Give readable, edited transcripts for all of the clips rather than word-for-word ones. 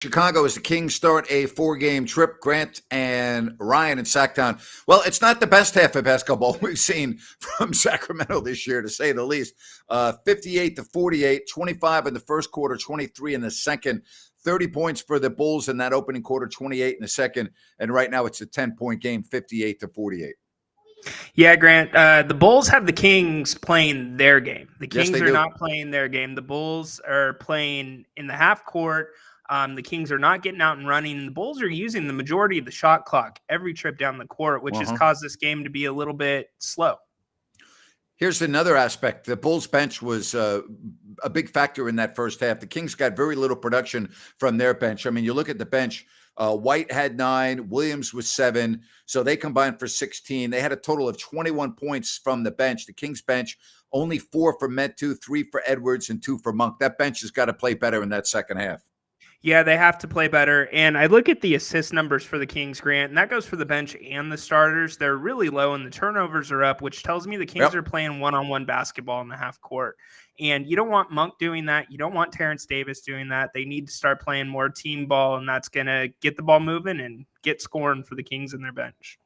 Chicago as the Kings start a 4-game trip. Grant and Ryan in Sacktown. Well, it's not the best half of basketball we've seen from Sacramento this year, to say the least. 58-48, 25 in the first quarter, 23 in the second. 30 points for the Bulls in that opening quarter, 28 in the second. And right now it's a 10-point game, 58-48. Yeah, Grant, the Bulls have the Kings playing their game. The Yes, Kings they are do. not playing their game. The Bulls are playing in the half court. The Kings are not getting out and running. The Bulls are using the majority of the shot clock every trip down the court, which has caused this game to be a little bit slow. Here's another aspect. The Bulls bench was a big factor in that first half. The Kings got very little production from their bench. I mean, you look at the bench, White had 9, Williams was 7, so they combined for 16. They had a total of 21 points from the bench. The Kings bench, only 4 for Metu, 3 for Edwards, and 2 for Monk. That bench has got to play better in that second half. Yeah, they have to play better. And I look at the assist numbers for the Kings, Grant, and that goes for the bench and the starters. They're really low, and the turnovers are up, which tells me the Kings are playing one-on-one basketball in the half court. And you don't want Monk doing that. You don't want Terrence Davis doing that. They need to start playing more team ball, and that's going to get the ball moving and get scoring for the Kings and their bench.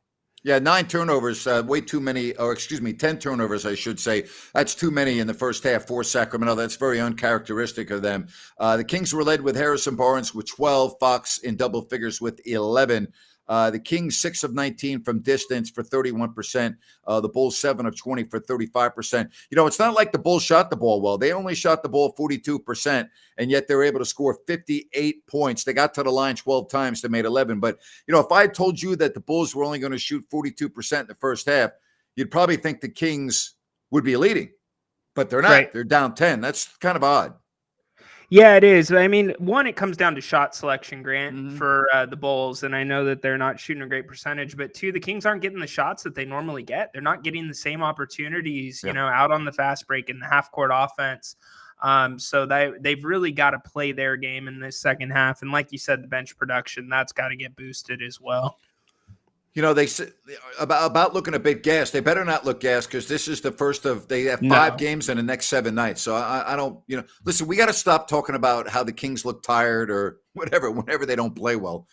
Yeah, 9 turnovers, way too many, or 10 turnovers, I should say. That's too many in the first half for Sacramento. That's very uncharacteristic of them. The Kings were led with Harrison Barnes with 12, Fox in double figures with 11. The Kings 6 of 19 from distance for 31%. The Bulls 7 of 20 for 35%. You know, it's not like the Bulls shot the ball well. They only shot the ball 42%, and yet they're able to score 58 points. They got to the line 12 times. They made 11. But, you know, if I had told you that the Bulls were only going to shoot 42% in the first half, you'd probably think the Kings would be leading. But they're not. Right. They're down 10. That's kind of odd. Yeah, it is. I mean, one, it comes down to shot selection, Grant, for the Bulls, and I know that they're not shooting a great percentage, but two, the Kings aren't getting the shots that they normally get. They're not getting the same opportunities, you know, out on the fast break in the half-court offense. So they've really got to play their game in this second half, and like you said, the bench production, that's got to get boosted as well. You know, they said about looking a bit gassed. They better not look gassed because this is the first of, they have 5 games in the next 7 nights. So I don't, you know, listen, we got to stop talking about how the Kings look tired or whatever, whenever they don't play well.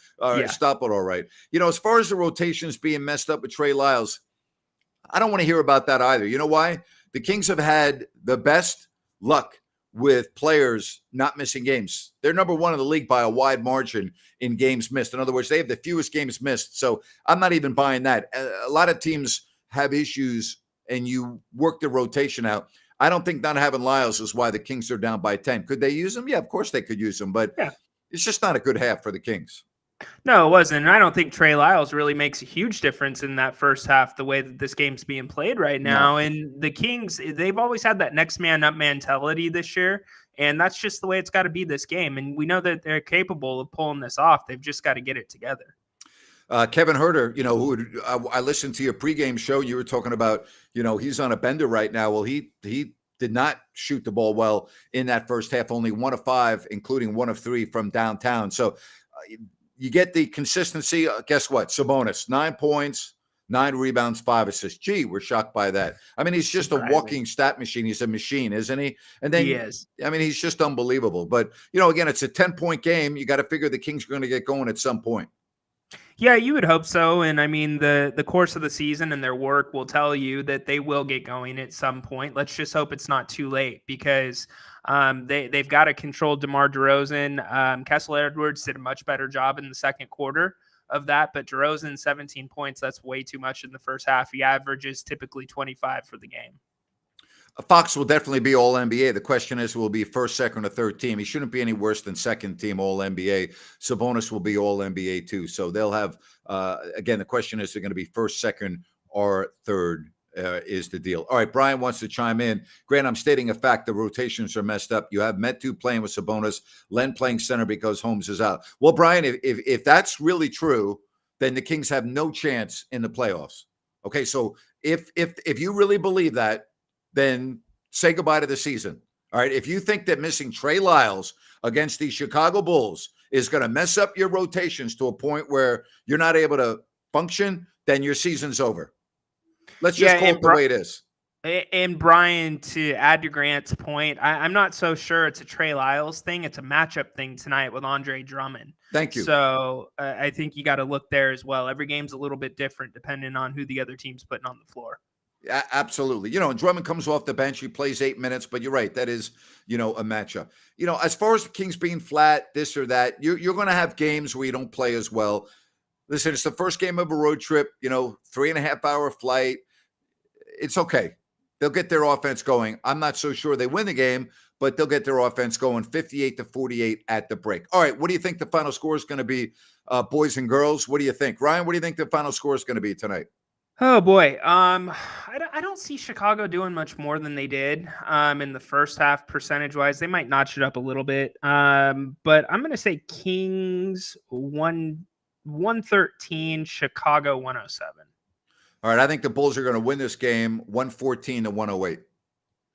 Stop it. All right. You know, as far as the rotations being messed up with Trey Lyles, I don't want to hear about that either. You know why? The Kings have had the best luck with players not missing games. They're number 1 in the league by a wide margin in games missed. In other words, they have the fewest games missed. So I'm not even buying that. A lot of teams have issues and you work the rotation out. I don't think not having Lyles is why the Kings are down by 10. Could they use him? Yeah, of course they could use him, but it's just not a good half for the Kings. No, it wasn't. And I don't think Trey Lyles really makes a huge difference in that first half, the way that this game's being played right now. No. And the Kings, they've always had that next man up mentality this year. And that's just the way it's got to be this game. And we know that they're capable of pulling this off. They've just got to get it together. Kevin Huerter, you know, I listened to your pregame show. You were talking about, you know, he's on a bender right now. Well, he did not shoot the ball well in that first half, only 1 of 5, including 1 of 3 from downtown. So you get the consistency. Guess what? Sabonis, 9 points, 9 rebounds, 5 assists. Gee, we're shocked by that. I mean, he's just a walking stat machine. He's a machine, isn't he? And then he is. I mean, he's just unbelievable. But, you know, again, it's a 10-point game. You got to figure the Kings are going to get going at some point. Yeah, you would hope so. And I mean, the course of the season and their work will tell you that they will get going at some point. Let's just hope it's not too late because they've got to control DeMar DeRozan. Kessler Edwards did a much better job in the second quarter of that, but DeRozan 17 points, that's way too much in the first half. He averages typically 25 for the game. Fox will definitely be All-NBA. The question is, will be first, second, or third team. He shouldn't be any worse than second team All-NBA. Sabonis will be All-NBA too. So they'll have, again, the question is, they're going to be first, second, or third is the deal. All right, Brian wants to chime in. Grant, I'm stating a fact. The rotations are messed up. You have Metu playing with Sabonis, Len playing center because Holmes is out. Well, Brian, if that's really true, then the Kings have no chance in the playoffs. Okay, so if you really believe that, then say goodbye to the season. All right. If you think that missing Trey Lyles against the Chicago Bulls is going to mess up your rotations to a point where you're not able to function, then your season's over. Let's just call it the way it is. And Brian, to add to Grant's point, I'm not so sure it's a Trey Lyles thing. It's a matchup thing tonight with Andre Drummond. Thank you. So I think you got to look there as well. Every game's a little bit different depending on who the other team's putting on the floor. Absolutely. And Drummond comes off the bench. He plays 8 minutes, but you're right. That is, a matchup. As far as the Kings being flat, this or that, you're going to have games where you don't play as well. Listen, it's the first game of a road trip, 3.5-hour flight. It's okay. They'll get their offense going. I'm not so sure they win the game, but they'll get their offense going 58-48 at the break. All right. What do you think the final score is going to be, boys and girls? What do you think? Ryan, what do you think the final score is going to be tonight? Oh boy, I don't see Chicago doing much more than they did in the first half percentage wise. They might notch it up a little bit, but I'm going to say Kings 113, Chicago 107. All right, I think the Bulls are going to win this game 114-108.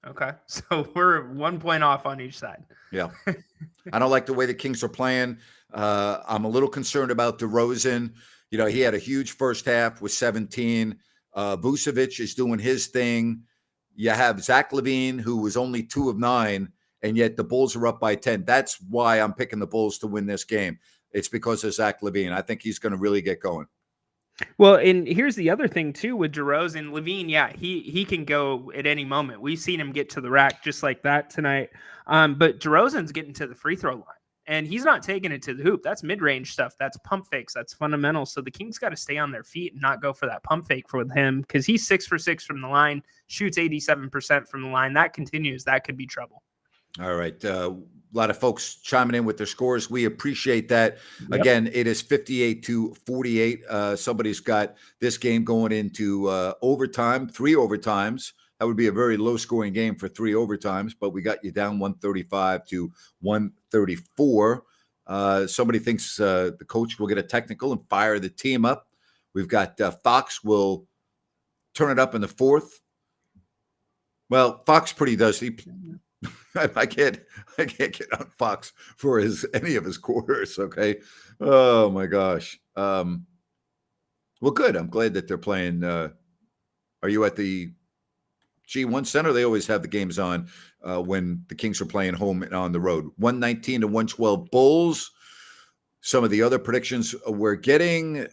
Okay, so we're 1 point off on each side. Yeah, I don't like the way the Kings are playing. I'm a little concerned about DeRozan. He had a huge first half with 17. Vucevic is doing his thing. You have Zach LaVine, who was only 2 of 9, and yet the Bulls are up by 10. That's why I'm picking the Bulls to win this game. It's because of Zach LaVine. I think he's going to really get going. Well, and here's the other thing too with DeRozan. LaVine, yeah, he can go at any moment. We've seen him get to the rack just like that tonight. But DeRozan's getting to the free throw line. And he's not taking it to the hoop. That's mid-range stuff. That's pump fakes. That's fundamental. So the Kings got to stay on their feet and not go for that pump fake for him because he's 6 for 6 from the line, shoots 87% from the line. That continues. That could be trouble. All right. A lot of folks chiming in with their scores. We appreciate that. Yep. Again, it is 58-48. Somebody's got this game going into overtime, 3 overtimes. That would be a very low-scoring game for 3 overtimes, but we got you down 135-134. Somebody thinks the coach will get a technical and fire the team up. We've got Fox will turn it up in the 4th. Well, Fox pretty does. I can't get on Fox for any of his quarters. Okay. Oh my gosh. Well, good. I'm glad that they're playing. Are you at the G1 Center? They always have the games on when the Kings are playing home and on the road. 119-112 Bulls. Some of the other predictions we're getting,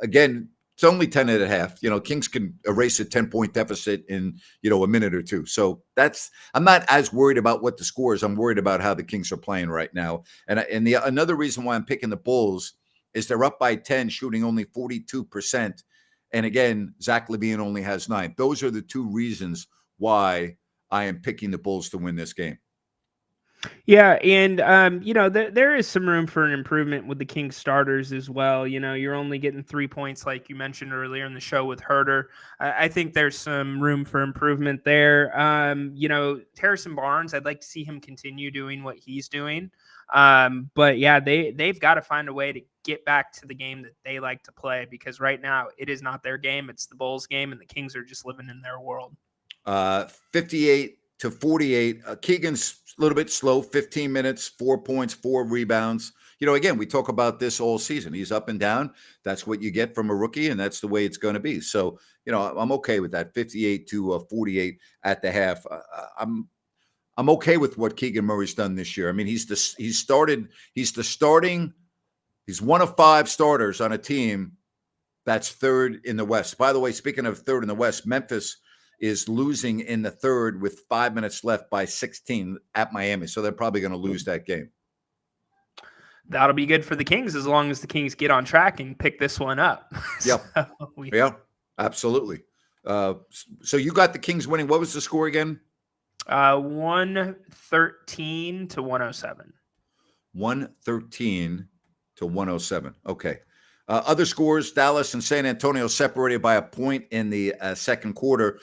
again, it's only 10.5. Kings can erase a 10-point deficit in, a minute or two. So I'm not as worried about what the score is. I'm worried about how the Kings are playing right now. And another reason why I'm picking the Bulls is they're up by 10, shooting only 42%. And again, Zach LaVine only has 9. Those are the 2 reasons why I am picking the Bulls to win this game. Yeah, and there is some room for an improvement with the Kings starters as well. You're only getting 3 points, like you mentioned earlier in the show with Herter. I think there's some room for improvement there. Harrison Barnes, I'd like to see him continue doing what he's doing. But yeah, they've got to find a way to get back to the game that they like to play, because right now it is not their game. It's the Bulls game, and the Kings are just living in their world. 58-48. Keegan's a little bit slow, 15 minutes, 4 points, 4 rebounds. Again, we talk about this all season. He's up and down. That's what you get from a rookie, and that's the way it's going to be. So, I'm okay with that. 58-48 at the half. I'm okay with what Keegan Murray's done this year. I mean, he's one of 5 starters on a team that's 3rd in the West. By the way, speaking of 3rd in the West, Memphis is losing in the 3rd with 5 minutes left by 16 at Miami. So they're probably going to lose that game. That'll be good for the Kings as long as the Kings get on track and pick this one up. Yep. Yeah, absolutely. So you got the Kings winning. What was the score again? 113-107. 113-107. Okay. Other scores, Dallas and San Antonio separated by a point in the second quarter.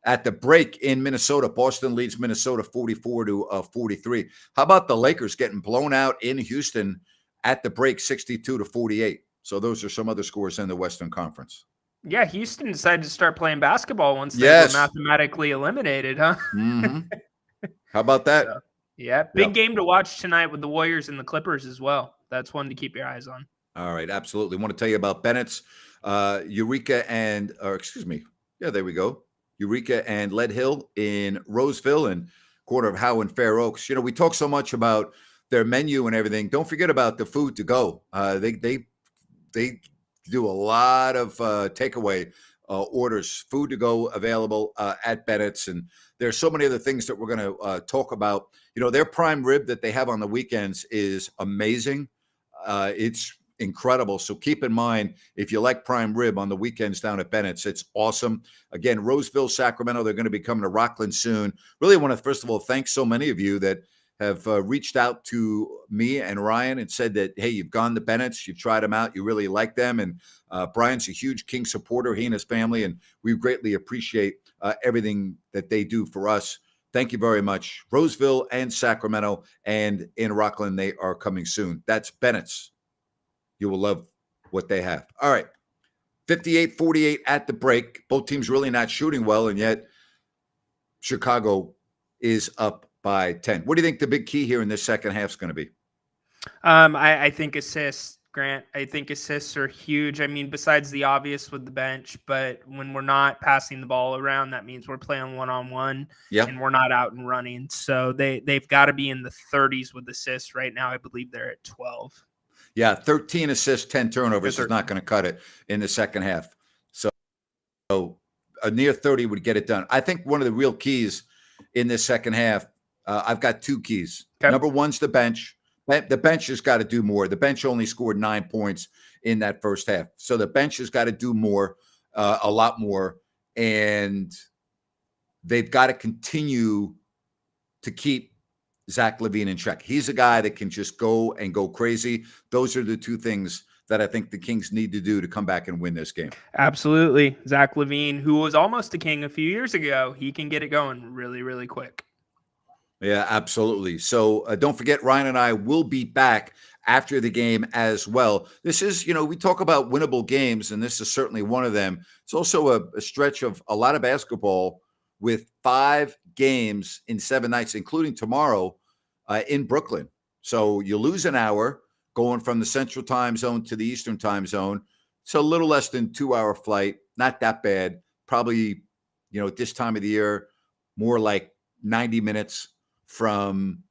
At the break in Minnesota, Boston leads Minnesota 44-43. How about the Lakers getting blown out in Houston at the break 62-48? So those are some other scores in the Western Conference. Yeah, Houston decided to start playing basketball once they were mathematically eliminated, huh? Mm-hmm. How about that? So, yeah, big game to watch tonight with the Warriors and the Clippers as well. That's one to keep your eyes on. All right, absolutely. I want to tell you about Bennett's, Eureka, and, there we go. Eureka and Lead Hill in Roseville and corner of Howe and Fair Oaks. We talk so much about their menu and everything. Don't forget about the food to go. They do a lot of takeaway orders, food to go available at Bennett's. And there's so many other things that we're going to talk about. Their prime rib that they have on the weekends is amazing. It's incredible. So keep in mind, if you like prime rib on the weekends down at Bennett's, it's awesome. Again, Roseville, Sacramento, they're going to be coming to Rockland soon. Really want to, first of all, thank so many of you that have reached out to me and Ryan and said that, hey, you've gone to Bennett's, you've tried them out, you really like them. And Brian's a huge King supporter, he and his family, and we greatly appreciate everything that they do for us. Thank you very much. Roseville and Sacramento and in Rockland, they are coming soon. That's Bennett's. You will love what they have. All right. 58-48 at the break. Both teams really not shooting well, and yet Chicago is up by 10. What do you think the big key here in this second half is going to be? I think assists, Grant. I think assists are huge. I mean, besides the obvious with the bench, but when we're not passing the ball around, that means we're playing one-on-one and we're not out and running. So they've got to be in the 30s with assists right now. I believe they're at 12. Yeah, 13 assists, 10 turnovers is not going to cut it in the second half. So a near 30 would get it done. I think one of the real keys in this second half, I've got two keys. Okay. Number one's the bench. The bench has got to do more. The bench only scored 9 points in that first half. So the bench has got to do more, a lot more. And they've got to continue to keep Zach LaVine in check. He's a guy that can just go crazy. Those are the two things that I think the Kings need to do to come back and win this game. Absolutely. Zach LaVine, who was almost a King a few years ago, he can get it going really, really quick. Yeah, absolutely. So don't forget, Ryan and I will be back after the game as well. This is, we talk about winnable games, and this is certainly one of them. It's also a stretch of a lot of basketball with 5 games in 7 nights, including tomorrow in Brooklyn. So you lose an hour going from the Central Time Zone to the Eastern Time Zone. It's a little less than 2-hour flight. Not that bad. Probably, at this time of the year, more like 90 minutes from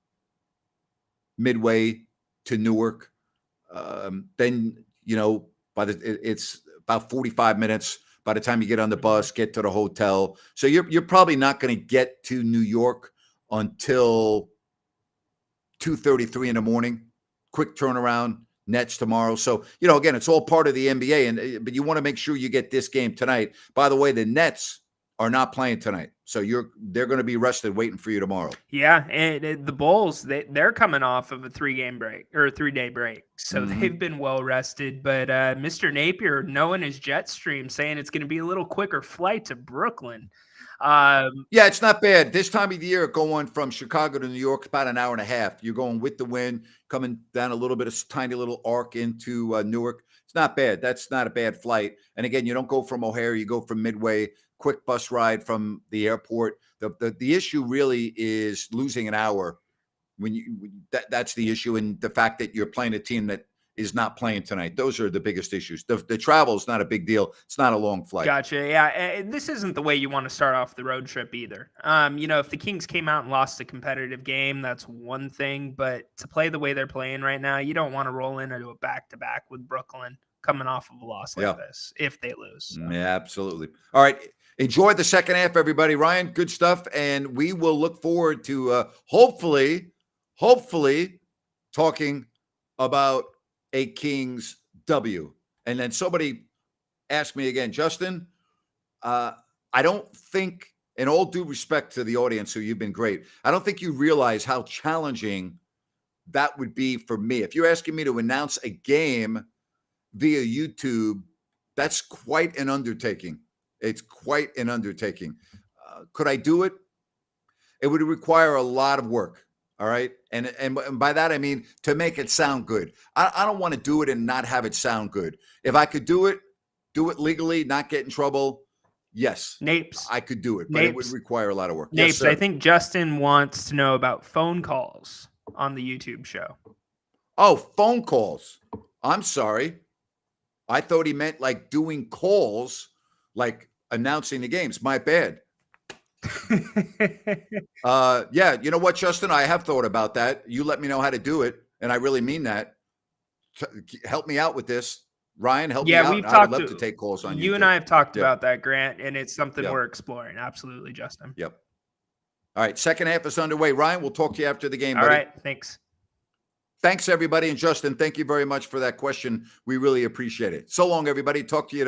Midway to Newark. Then, it's about 45 minutes by the time you get on the bus, get to the hotel. So you're probably not going to get to New York until 2:33 in the morning. Quick turnaround, Nets tomorrow. So, again, it's all part of the NBA, but you want to make sure you get this game tonight. By the way, the Nets are not playing tonight. So they're going to be rested waiting for you tomorrow. Yeah, and the Bulls, they're coming off of a 3-game break or a 3-day break. So they've been well rested. But Mr. Napier, knowing his jet stream, saying it's going to be a little quicker flight to Brooklyn. Yeah, it's not bad. This time of the year, going from Chicago to New York, about an hour and a half. You're going with the wind, coming down a little bit of tiny little arc into Newark. It's not bad. That's not a bad flight. And again, you don't go from O'Hare, you go from Midway. Quick bus ride from the airport. The issue really is losing an hour that's the issue, and the fact that you're playing a team that is not playing tonight. Those are the biggest issues. The travel is not a big deal. It's not a long flight. Gotcha. Yeah, and this isn't the way you want to start off the road trip either. If the Kings came out and lost a competitive game, that's one thing. But to play the way they're playing right now, you don't want to roll into a back-to-back with Brooklyn coming off of a loss like this if they lose. So. Yeah, absolutely. All right. Enjoy the second half, everybody. Ryan, good stuff. And we will look forward to hopefully talking about a Kings W. And then somebody asked me again, Justin, I don't think, in all due respect to the audience, who you've been great, I don't think you realize how challenging that would be for me. If you're asking me to announce a game via YouTube, that's quite an undertaking. It's quite an undertaking. Could I do it? It would require a lot of work. All right. And by that, I mean, to make it sound good. I don't want to do it and not have it sound good. If I could do it legally, not get in trouble. Yes. Napes. I could do it, but it would require a lot of work. Napes, yes, I think Justin wants to know about phone calls on the YouTube show. Oh, phone calls. I'm sorry. I thought he meant like doing calls, like announcing the games. My bad. Yeah, you know what, Justin? I have thought about that. You let me know how to do it, and I really mean that. Help me out with this. Ryan, help me Yeah, out. we've I would talked love to to take calls on you and YouTube. I have talked Yep. about that, Grant, and it's something Yep. we're exploring. Absolutely, Justin. Yep. All right, second half is underway. Ryan, we'll talk to you after the game, All buddy. right, thanks. Thanks, everybody. And Justin, thank you very much for that question. We really appreciate it. So long, everybody. Talk to you in about